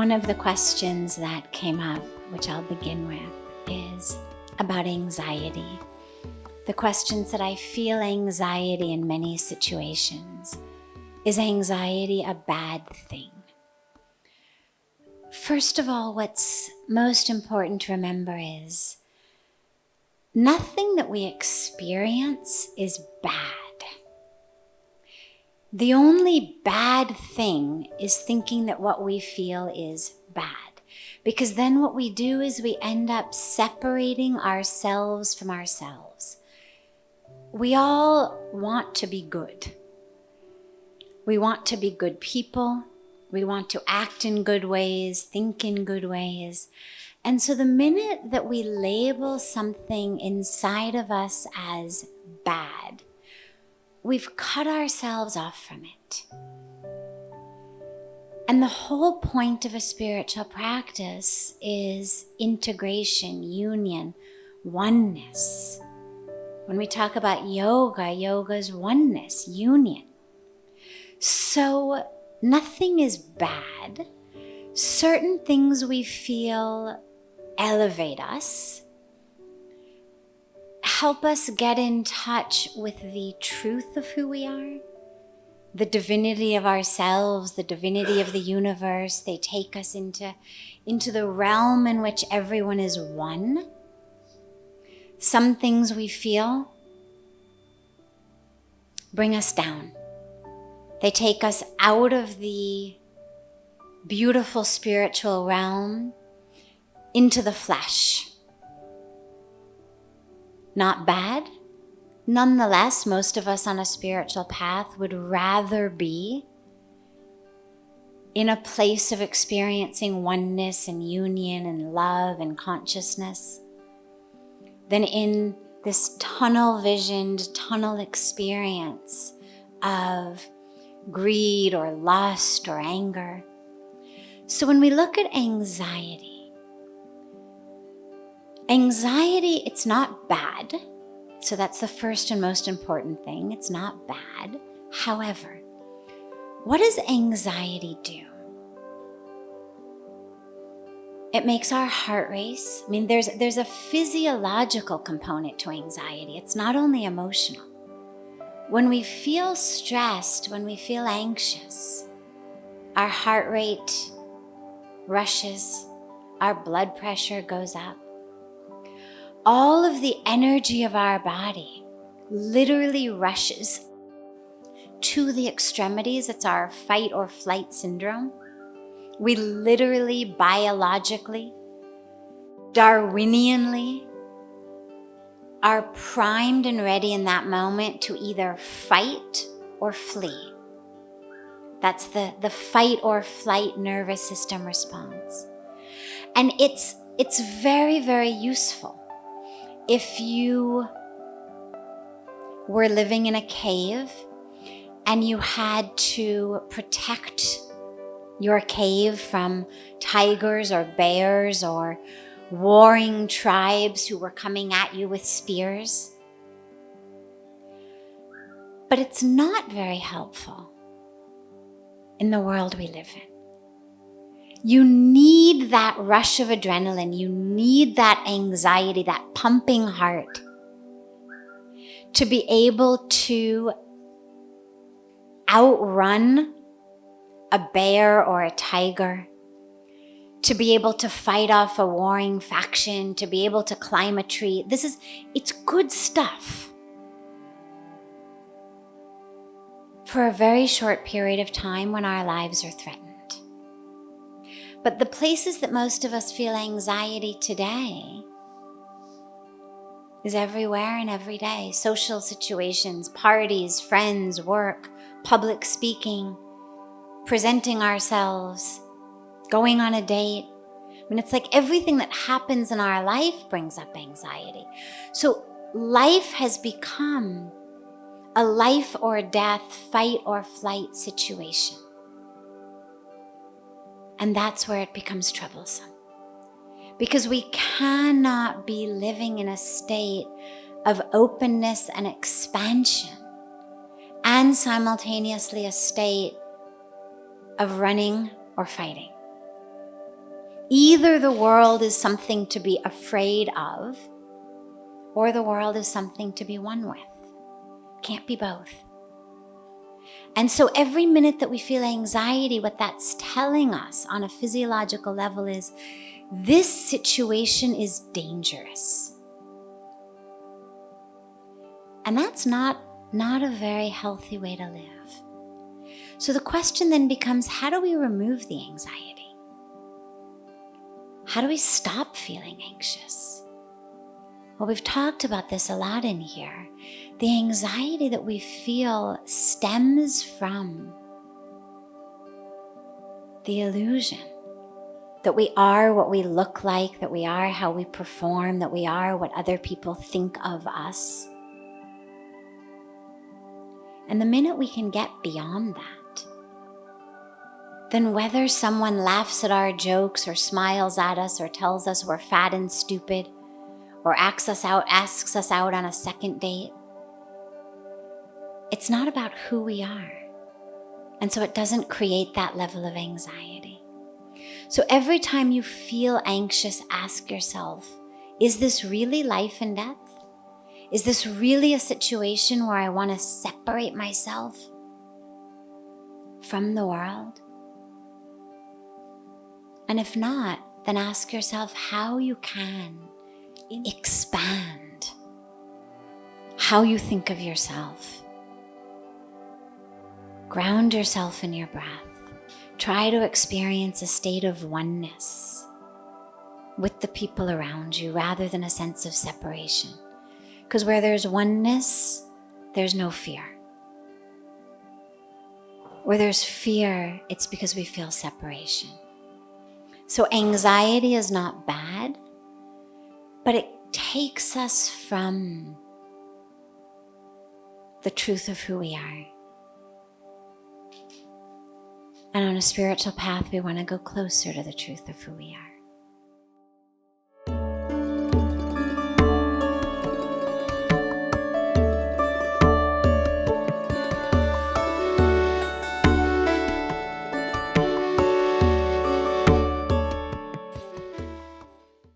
One of the questions that came up, which I'll begin with, is about anxiety. The question said, I feel anxiety in many situations. Is anxiety a bad thing? First of all, what's most important to remember is nothing that we experience is bad. The only bad thing is thinking that what we feel is bad. Because then what we do is we end up separating ourselves from ourselves. We all want to be good. We want to be good people. We want to act in good ways, think in good ways. And so the minute that we label something inside of us as bad, we've cut ourselves off from it. And the whole point of a spiritual practice is integration, union, oneness. When we talk about yoga, yoga is oneness, union. So nothing is bad. Certain things we feel elevate us, help us get in touch with the truth of who we are, the divinity of ourselves, the divinity of the universe. They take us into the realm in which everyone is one. Some things we feel bring us down. They take us out of the beautiful spiritual realm into the flesh. Not bad. Nonetheless, most of us on a spiritual path would rather be in a place of experiencing oneness and union and love and consciousness than in this tunnel-visioned, tunnel experience of greed or lust or anger. So when we look at anxiety, it's not bad. So that's the first and most important thing. It's not bad. However, what does anxiety do? It makes our heart race. I mean, there's a physiological component to anxiety. It's not only emotional. When we feel stressed, when we feel anxious, our heart rate rushes, our blood pressure goes up. All of the energy of our body literally rushes to the extremities. It's our fight or flight syndrome. We literally, biologically, Darwinianly, are primed and ready in that moment to either fight or flee. That's the fight or flight nervous system response. And it's very, very useful. If you were living in a cave and you had to protect your cave from tigers or bears or warring tribes who were coming at you with spears. But it's not very helpful in the world we live in. You need that rush of adrenaline. You need that anxiety, that pumping heart to be able to outrun a bear or a tiger, to be able to fight off a warring faction, to be able to climb a tree. It's good stuff for a very short period of time when our lives are threatened. But the places that most of us feel anxiety today is everywhere and every day. Social situations, parties, friends, work, public speaking, presenting ourselves, going on a date. I mean, it's like everything that happens in our life brings up anxiety. So life has become a life or death, fight or flight situation. And that's where it becomes troublesome. Because we cannot be living in a state of openness and expansion and simultaneously a state of running or fighting. Either the world is something to be afraid of, or the world is something to be one with. Can't be both. And so every minute that we feel anxiety, what that's telling us on a physiological level is this situation is dangerous. And that's not a very healthy way to live. So the question then becomes, how do we remove the anxiety? How do we stop feeling anxious? Well, we've talked about this a lot in here. The anxiety that we feel stems from the illusion that we are what we look like, that we are how we perform, that we are what other people think of us. And the minute we can get beyond that, then whether someone laughs at our jokes or smiles at us or tells us we're fat and stupid or asks us out on a second date, it's not about who we are. And so it doesn't create that level of anxiety. So every time you feel anxious, ask yourself, is this really life and death? Is this really a situation where I want to separate myself from the world? And if not, then ask yourself how you can expand how you think of yourself. Ground yourself in your breath. Try to experience a state of oneness with the people around you rather than a sense of separation. Because where there's oneness, there's no fear. Where there's fear, it's because we feel separation. So anxiety is not bad, but it takes us from the truth of who we are. And on a spiritual path, we want to go closer to the truth of who we are.